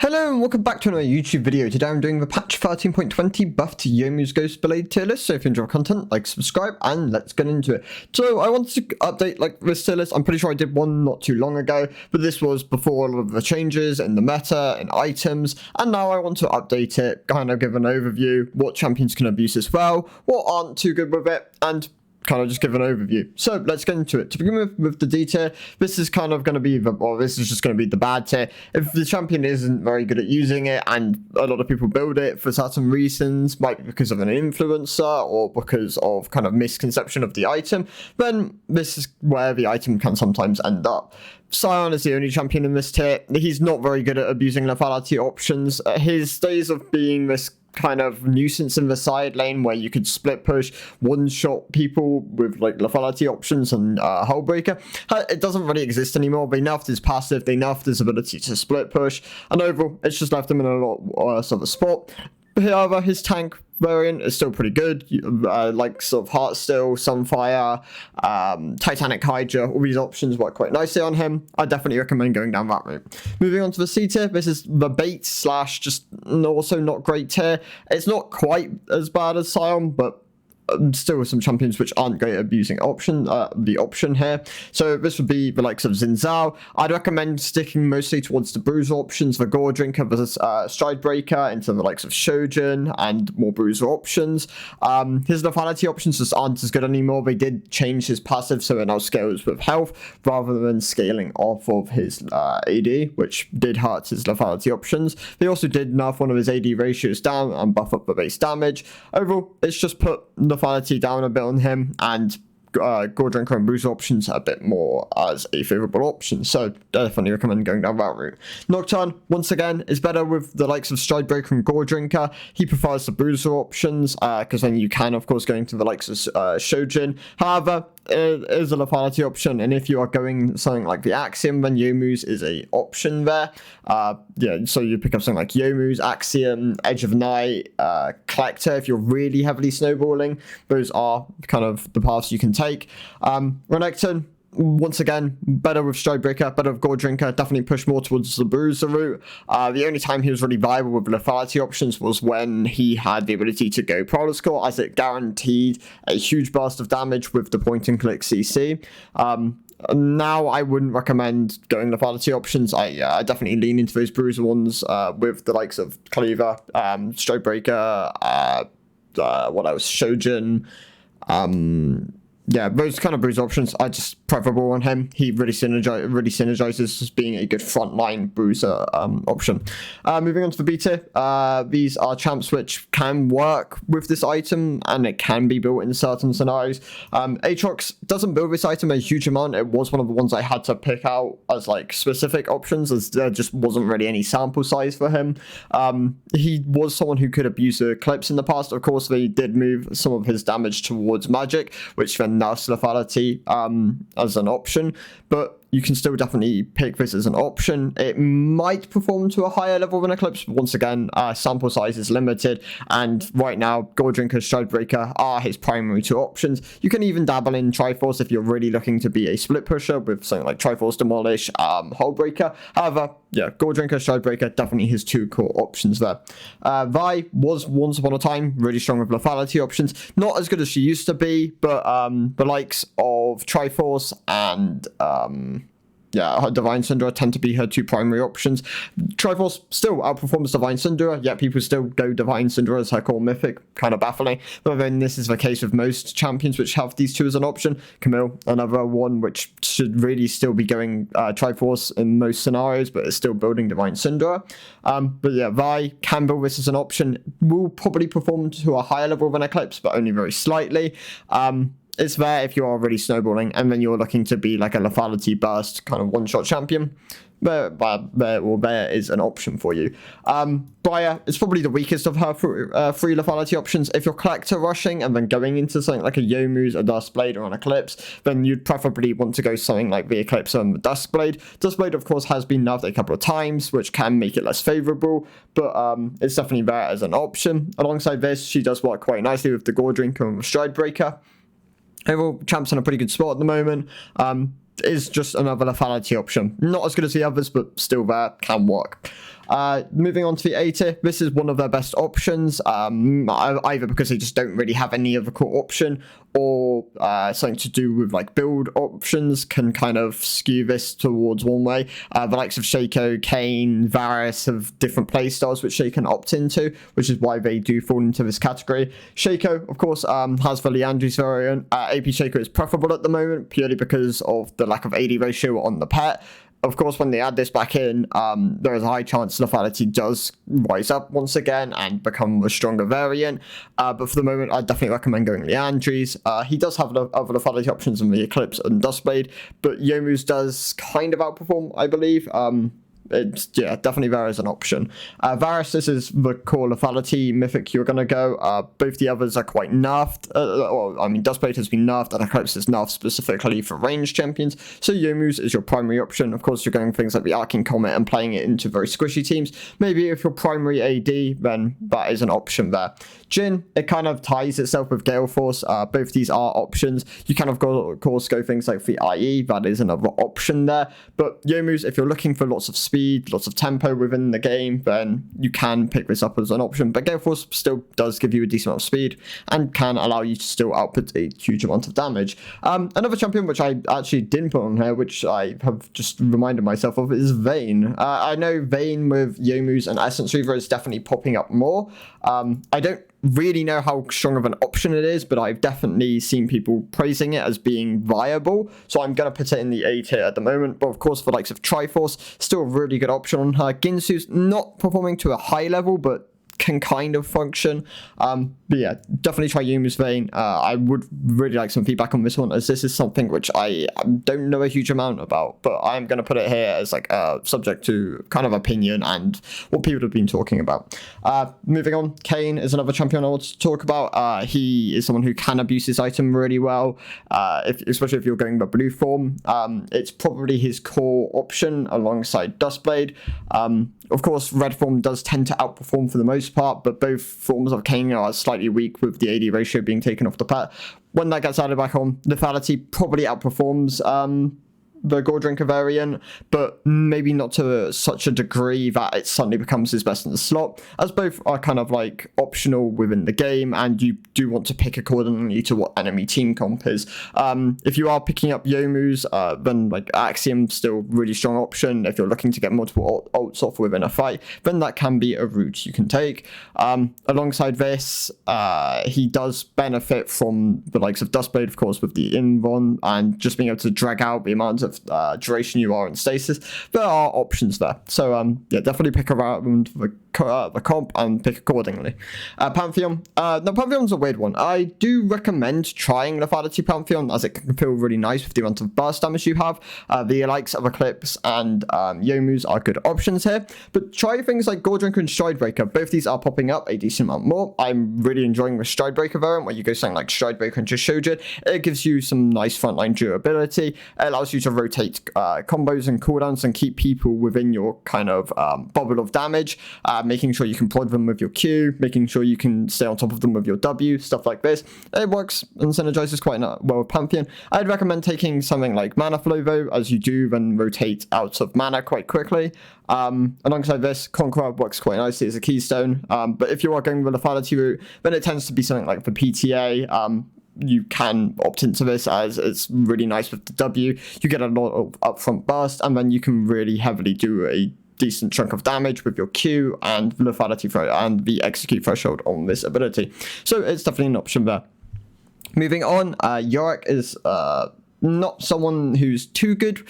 Hello and welcome back to another YouTube video. Today I'm doing the patch 13.20 buff to Youmuu'S Ghostblade tier list. So if you enjoy content, like, subscribe, and let's get into it. So I wanted to update this tier list. I'm pretty sure I did one not too long ago, but this was before a lot of the changes in the meta and items. And now I want to update it, kind of give an overview, what champions can abuse as well, what aren't too good with it, and kind of just give an overview. So let's get into it. To begin with the D tier, this is kind of going to be this is just going to be the bad tier. If the champion isn't very good at using it and a lot of people build it for certain reasons, might be because of an influencer or because of kind of misconception of the item, then this is where the item can sometimes end up. Sion is the only champion in this tier. He's not very good at abusing lethality options. His days of being this kind of nuisance in the side lane where you could split push, one-shot people with like lethality options and hull breaker, it doesn't really exist anymore. They nerfed his passive, they nerfed his ability to split push, and overall it's just left him in a lot worse of a spot. However, his tank variant is still pretty good, like sort of Heartsteel, Sunfire, Titanic Hydra, all these options work quite nicely on him. I definitely recommend going down that route. Moving on to the C tier, this is the bait slash just also not great tier. It's not quite as bad as Sion, but still some champions which aren't great at abusing the option here. So this would be the likes of Xin Zhao. I'd recommend sticking mostly towards the bruiser options, the Gore Drinker versus Stride Breaker, into the likes of Shojin and more bruiser options. His lethality options just aren't as good anymore. They did change his passive so it now scales with health rather than scaling off of his AD, which did hurt his lethality options. They also did nerf one of his AD ratios down and buff up the base damage. Overall, it's just put lethality down a bit on him, and Gore Drinker and Bruiser options a bit more as a favourable option, so definitely recommend going down that route. Nocturne, once again, is better with the likes of Stride Breaker and Gore Drinker. He prefers the Bruiser options, because then you can, of course, go into the likes of Shojin. However, it is a lethality option, and if you are going something like the Axiom, then Youmuu'S is a option there. Yeah, so you pick up something like Youmuu'S, Axiom, Edge of Night, Collector if you're really heavily snowballing. Those are kind of the paths you can take. Renekton, once again, better with Stride Breaker, better with Gore Drinker, definitely push more towards the Bruiser route. The only time he was really viable with lethality options was when he had the ability to go Prowler Score, as it guaranteed a huge burst of damage with the point and click CC. Now I wouldn't recommend going lethality options. I definitely lean into those Bruiser ones with the likes of Cleaver, Stride Breaker, what else, Shojin, yeah, those kind of bruiser options are just preferable on him. He really synergizes as being a good frontline bruiser option. Moving on to the B tier, these are champs which can work with this item, and it can be built in certain scenarios. Aatrox doesn't build this item a huge amount. It was one of the ones I had to pick out as like specific options, as there just wasn't really any sample size for him. He was someone who could abuse the Eclipse in the past. Of course, they did move some of his damage towards magic, which then nerfs lethality as an option, but you can still definitely pick this as an option. It might perform to a higher level than Eclipse, but once again, sample size is limited, and right now, Gore Drinker, Stride Breaker are his primary two options. You can even dabble in Triforce if you're really looking to be a split pusher with something like Triforce, Demolish, Hull Breaker. However, yeah, Gore Drinker, Stride Breaker, definitely his two core options there. Vi was once upon a time really strong with lethality options. Not as good as she used to be, but the likes of Triforce and her Divine Syndra tend to be her two primary options. Triforce still outperforms Divine Syndra, yet people still go Divine Syndra as her core mythic, kind of baffling. But then this is the case with most champions which have these two as an option. Camille, another one which should really still be going Triforce in most scenarios, but is still building Divine Syndra. But yeah, Vi can build this as an option, will probably perform to a higher level than Eclipse, but only very slightly. It's there if you are already snowballing, and then you're looking to be like a lethality burst kind of one-shot champion. There is an option for you. Briar is probably the weakest of her free lethality options. If you're collector rushing and then going into something like a Youmuu'S, a Duskblade, or an Eclipse, then you'd preferably want to go something like the Eclipse and the Duskblade. Duskblade, of course, has been nerfed a couple of times, which can make it less favorable, but it's definitely there as an option. Alongside this, she does work quite nicely with the Gore Drinker and the Stride Breaker. Overall, champ's in a pretty good spot at the moment. Is just another lethality option. Not as good as the others, but still there, can work. Moving on to the A tier, this is one of their best options, either because they just don't really have any other core option, or something to do with like build options can kind of skew this towards one way. The likes of Shaco, Kane, Varus have different playstyles which they can opt into, which is why they do fall into this category. Shaco, of course, has the Liandry's variant. AP Shaco is preferable at the moment purely because of the lack of AD ratio on the pet. Of course, when they add this back in, there is a high chance lethality does rise up once again and become a stronger variant. But for the moment, I definitely recommend going Liandry's. He does have other lethality options in the Eclipse and Dustblade, but Youmuu'S does kind of outperform, I believe. It's, yeah, definitely there is an option. Varus, this is the core lethality mythic you're going to go. Both the others are quite nerfed. I mean, Dustblade has been nerfed, and Eclipse is nerfed specifically for ranged champions. So Youmuu'S is your primary option. Of course, you're going things like the Arcane Comet and playing it into very squishy teams. Maybe if you're primary AD, then that is an option there. Jhin, it kind of ties itself with Gale Force. Both these are options. You kind of go, of course, go things like the IE. That is another option there. But Youmuu'S, if you're looking for lots of speed, lots of tempo within the game, then you can pick this up as an option. But Gale Force still does give you a decent amount of speed and can allow you to still output a huge amount of damage. Another champion which I actually didn't put on here, which I have just reminded myself of, is Vayne. I know Vayne with Youmuu'S and Essence Reaver is definitely popping up more. I don't really know how strong of an option it is, but I've definitely seen people praising it as being viable, so I'm going to put it in the A tier at the moment. But of course, for likes of Triforce, still a really good option on her. Ginsu's not performing to a high level, but can kind of function. But yeah, definitely try Youmuu'S Vayne. I would really like some feedback on this one, as this is something which I don't know a huge amount about, but I'm going to put it here as like subject to kind of opinion and what people have been talking about. Moving on, Kane is another champion I want to talk about. He is someone who can abuse his item really well, especially if you're going the blue form. It's probably his core option alongside Dustblade. Of course, red form does tend to outperform for the most part, but both forms of Kane are slightly weak with the AD ratio being taken off the pet. When that gets added back on, lethality probably outperforms the Gore Drinker variant, but maybe not to such a degree that it suddenly becomes his best in the slot, as both are kind of like optional within the game, and you do want to pick accordingly to what enemy team comp is. If you are picking up Youmuu'S, then like Axiom, still really strong option. If you're looking to get multiple ults off within a fight, then that can be a route you can take. Alongside this, he does benefit from the likes of Dustblade, of course, with the Invon, and just being able to drag out the amount of duration you are in stasis. There are options there, so yeah, definitely pick around the comp and pick accordingly. Pantheon, now Pantheon's a weird one. I do recommend trying lethality Pantheon, as it can feel really nice with the amount of burst damage you have. The likes of Eclipse and Youmuu'S are good options here, but try things like Gore Drinker and Stridebreaker. Both these are popping up a decent amount more. I'm really enjoying the Stridebreaker variant, where you go something like Stridebreaker and just Shojin. It gives you some nice frontline durability. It allows you to rotate combos and cooldowns and keep people within your kind of bubble of damage, making sure you can prod them with your Q, making sure you can stay on top of them with your W, stuff like this. It works and synergizes quite well with Pantheon. I'd recommend taking something like Mana Flow though, as you do then rotate out of mana quite quickly. Alongside this, Conqueror works quite nicely as a keystone, but if you are going the lethality route, then it tends to be something like the PTA. You can opt into this, as it's really nice with the W. You get a lot of upfront burst, and then you can really heavily do a decent chunk of damage with your Q and the lethality and the execute threshold on this ability. So it's definitely an option there. Moving on, Yorick is not someone who's too good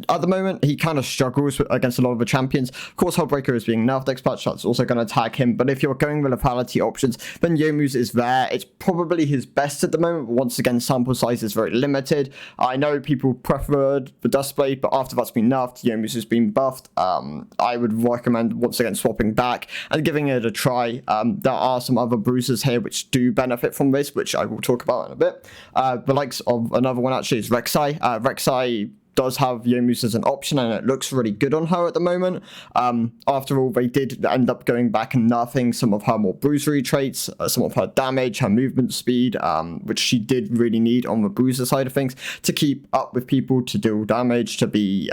at the moment. He kind of struggles against a lot of the champions. Of course, Hullbreaker is being nerfed next patch, that's also going to tag him, but if you're going with lethality options, then Youmuu'S is there. It's probably his best at the moment, but once again, sample size is very limited. I know people preferred the Dustblade, but after that's been nerfed, Youmuu'S has been buffed. I would recommend, once again, swapping back and giving it a try. There are some other bruisers here which do benefit from this, which I will talk about in a bit. The likes of another one actually is Rek'Sai. Rek'Sai does have Youmuu'S as an option, and it looks really good on her at the moment. After all, they did end up going back and nerfing some of her more bruisery traits, some of her damage, her movement speed, which she did really need on the bruiser side of things to keep up with people, to deal damage, to be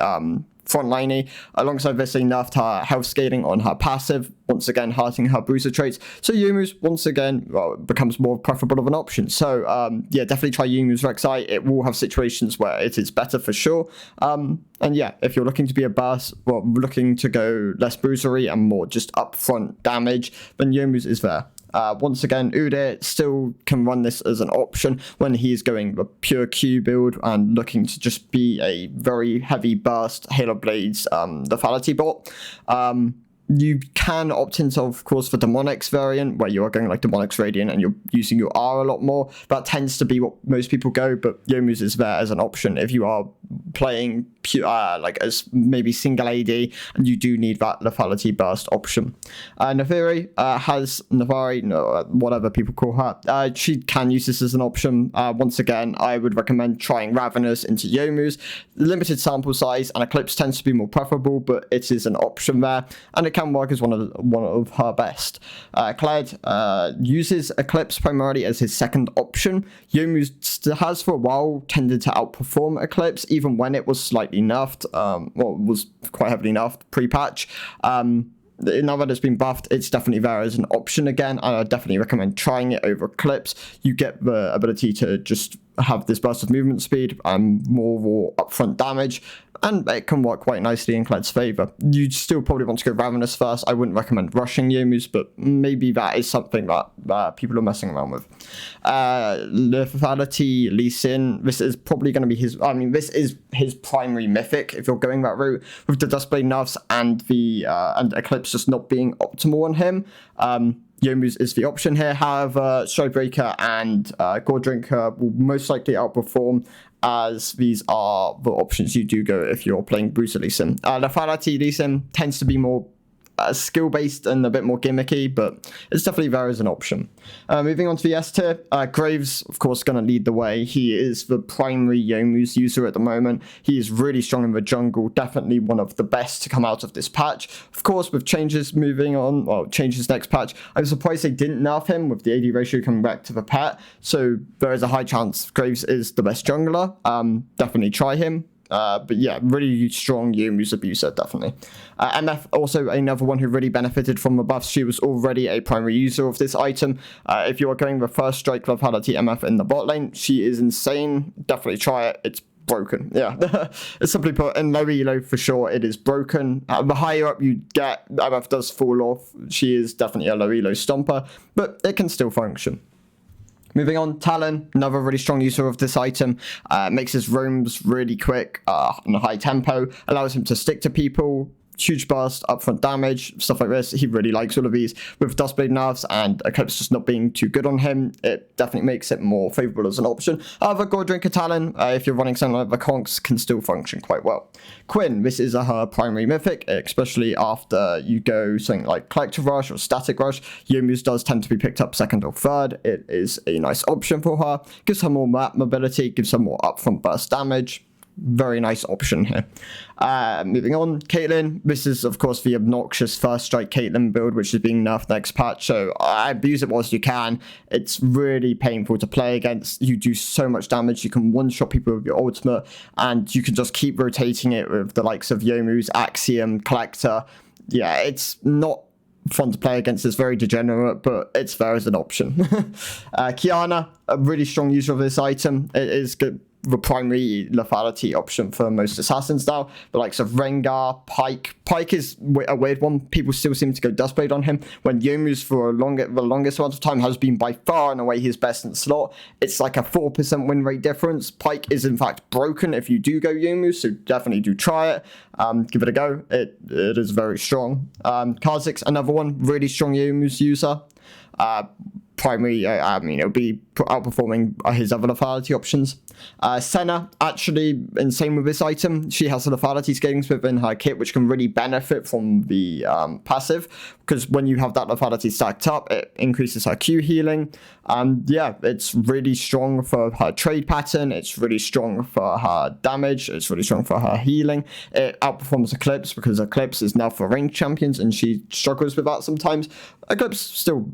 frontliney. Alongside this, they nerfed her health scaling on her passive, once again hurting her bruiser traits. So Youmuu'S, once again, becomes more preferable of an option. So yeah, definitely try Youmuu'S Rek'Sai. It will have situations where it is better for sure. And yeah, if you're looking to be a burst, well, looking to go less bruisery and more just upfront damage, then Youmuu'S is there. Once again, Udyr still can run this as an option when he's going a pure Q build and looking to just be a very heavy burst Halo Blades lethality bot. You can opt into, of course, for Demonix variant, where you are going like Demonix Radiant and you're using your R a lot more. That tends to be what most people go, but Youmuu'S is there as an option if you are playing pure, like as maybe single AD, and you do need that lethality burst option. Neferi has Nefari, no, whatever people call her. She can use this as an option. Once again, I would recommend trying Ravenous into Youmuu'S. Limited sample size and Eclipse tends to be more preferable, but it is an option there, and it can work as one of her best. Kled uses Eclipse primarily as his second option. Youmuu'S has for a while tended to outperform Eclipse, even when it was slightly nerfed, well, it was quite heavily nerfed pre-patch. Now that it's been buffed, it's definitely there as an option again, and I definitely recommend trying it over Eclipse. You get the ability to just have this burst of movement speed and more raw upfront damage, and it can work quite nicely in Kled's favor. You'd still probably want to go Ravenous first. I wouldn't recommend rushing Youmuu'S, but maybe that is something that people are messing around with. Lethality Lee Sin, this is probably going to be his, I mean, this is his primary mythic if you're going that route, with the Duskblade nerfs and the and Eclipse just not being optimal on him. Youmuu'S is the option here. However, Showbreaker and Gore Drinker will most likely outperform, as these are the options you do go if you're playing Bruiser Lee Sin. Lethality Lee Sin tends to be more skill-based and a bit more gimmicky, but it's definitely there as an option. Moving on to the S tier, Graves, of course, going to lead the way. He is the primary Youmuu'S user at the moment. He is really strong in the jungle, definitely one of the best to come out of this patch. Of course, with changes moving on, well, changes next patch, I'm surprised they didn't nerf him with the AD ratio coming back to the pet, so there is a high chance Graves is the best jungler. Definitely try him. But yeah, really strong Youmuu'S abuser, definitely. MF, also another one who really benefited from the buffs. She was already a primary user of this item. If you are going the first strike lethality MF in the bot lane, she is insane. Definitely try it. It's broken. Yeah, it's simply put, in low elo for sure, it is broken. The higher up you get, MF does fall off. She is definitely a low elo stomper, but it can still function. Moving on, Talon, another really strong user of this item, makes his roams really quick on a high tempo, allows him to stick to people, huge burst, upfront damage, stuff like this. He really likes all of these. With Duskblade nerfs and Eclipse just not being too good on him, it definitely makes it more favorable as an option. However, Gore Drinker Talon, if you're running something like the Conks, can still function quite well. Quinn, this is her primary mythic, especially after you go something like Collective Rush or Static Rush. Youmuu'S does tend to be picked up second or third. It is a nice option for her. Gives her more map mobility, gives her more upfront burst damage. Very nice option here. Moving on, Caitlyn. This is, of course, the obnoxious first strike Caitlyn build, which is being nerfed next patch, so abuse it whilst you can. It's really painful to play against. You do so much damage. You can one-shot people with your ultimate, and you can just keep rotating it with the likes of Youmuu'S, Axiom, Collector. Yeah, it's not fun to play against. It's very degenerate, but it's there as an option. Kiana, a really strong user of this item. It is good. The primary lethality option for most assassins now, the likes of Rengar, Pyke. Pyke is a weird one. People still seem to go Duskblade on him, when Youmuu'S for the longest amount of time has been by far and away his best in slot. It's like a 4% win rate difference. Pyke is in fact broken if you do go Youmuu'S, so definitely do try it. Give it a go. It is very strong. Kha'Zix, another one, really strong Youmuu'S user. Primary, I mean, it'll be outperforming his other lethality options. Senna, actually insane with this item. She has the lethality scalings within her kit, which can really benefit from the passive. because when you have that lethality stacked up, it increases her Q healing. And yeah, it's really strong for her trade pattern. It's really strong for her damage. It's really strong for her healing. It outperforms Eclipse because Eclipse is now for ranged champions and she struggles with that sometimes. Eclipse still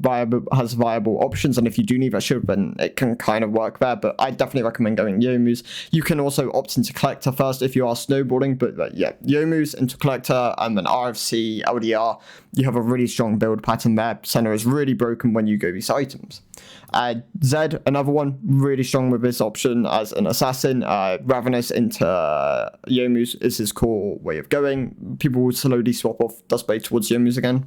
has viable options, and if you do need that shield, then it can kind of work there, but I definitely recommend going Youmuu'S. You can also opt into Collector first if you are snowballing, but yeah, Youmuu'S into Collector and then RFC, LDR, you have a really strong build pattern there. Senna is really broken when you go these items. Zed, another one, really strong with this option as an assassin. Ravenous into Youmuu'S is his core way of going. People will slowly swap off Dustblade towards Youmuu'S again.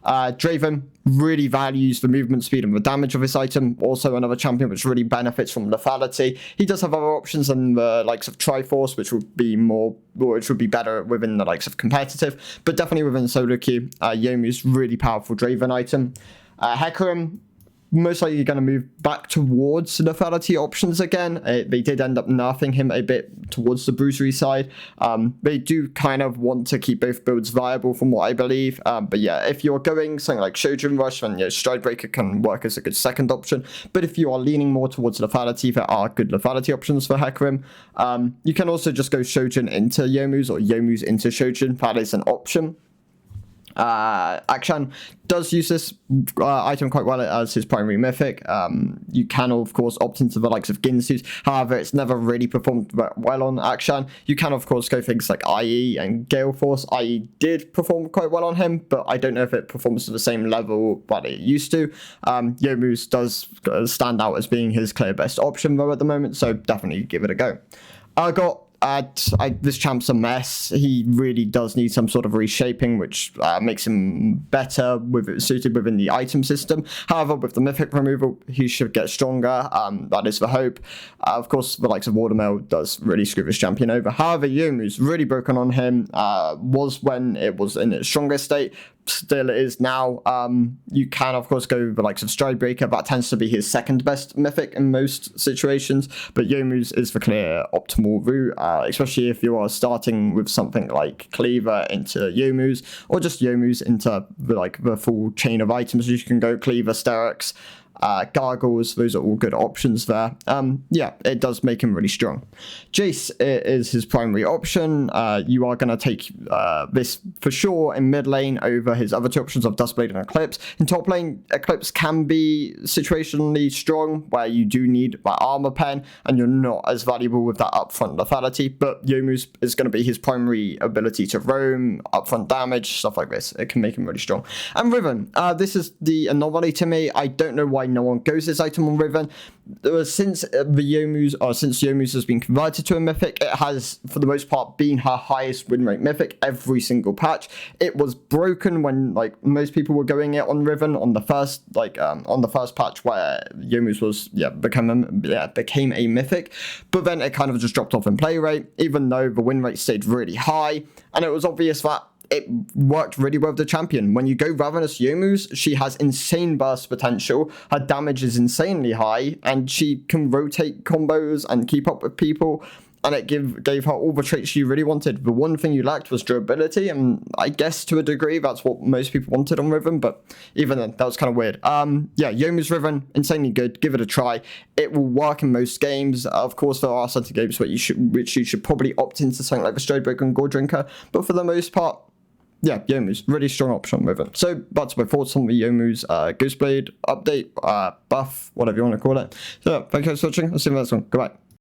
Draven really values the movement speed and the damage of this item. Also another champion which really benefits from lethality. He does have other options than the likes of Triforce, which would be better within the likes of competitive, but definitely within solo queue. Youmuu'S really powerful Draven item. Hecarim, most likely going to move back towards lethality options again. They did end up nerfing him a bit towards the bruisery side. They do kind of want to keep both builds viable from what I believe. But yeah, if you're going something like Shojin Rush, then Stridebreaker can work as a good second option. But if you are leaning more towards lethality, there are good lethality options for Hecarim. You can also just go Shojin into Youmuu'S or Youmuu'S into Shojin. That is an option. Akshan does use this item quite well as his primary mythic. You can of course opt into the likes of Ginsu's, however it's never really performed well on Akshan. You can of course go things like IE and Gale Force. IE did perform quite well on him, but I don't know if it performs to the same level that it used to. Youmuu'S does stand out as being his clear best option though at the moment, so definitely give it a go. This champ's a mess. He really does need some sort of reshaping, which makes him better suited within the item system. However, with the mythic removal, he should get stronger. That is the hope. Of course, the likes of Watermill does really screw this champion over. However, Youmuu'S really broken on him. Was when it was in its strongest state. Still it is now. You can of course go with the likes of Stridebreaker. That tends to be his second best mythic in most situations, but Youmuu'S is the clear optimal route, especially if you are starting with something like Cleaver into Youmuu'S, or just Youmuu'S into the full chain of items. You can go Cleaver, Sterix, Gargles, those are all good options there. Yeah, it does make him really strong. Jace is his primary option. You are going to take this for sure in mid lane over his other two options of Dustblade and Eclipse. In top lane, Eclipse can be situationally strong, where you do need that armor pen, and you're not as valuable with that upfront lethality, but Youmuu'S is going to be his primary ability to roam, upfront damage, stuff like this. It can make him really strong. And Riven, this is the anomaly to me. I don't know why no one goes this item on Riven. Since Youmuu'S has been converted to a mythic, it has for the most part been her highest win rate mythic every single patch. It was broken when most people were going it on Riven on the first patch where Youmuu'S was became a mythic, but then it kind of just dropped off in play rate, even though the win rate stayed really high, and it was obvious that it worked really well with the champion. When you go Ravenous Youmuu'S, she has insane burst potential, her damage is insanely high, and she can rotate combos and keep up with people, and it gave her all the traits she really wanted. The one thing you lacked was durability, and I guess to a degree that's what most people wanted on Riven, but even then, that was kind of weird. Yeah, Youmuu'S Riven, insanely good, give it a try. It will work in most games. Of course, there are certain games which you should probably opt into something like the Stridebreaker and Gore Drinker, but for the most part, yeah, Youmuu'S, really strong option with it. So that's my thoughts on the Youmuu'S Ghostblade update, buff, whatever you want to call it. So, thank you guys for watching. I'll see you in the next one. Goodbye.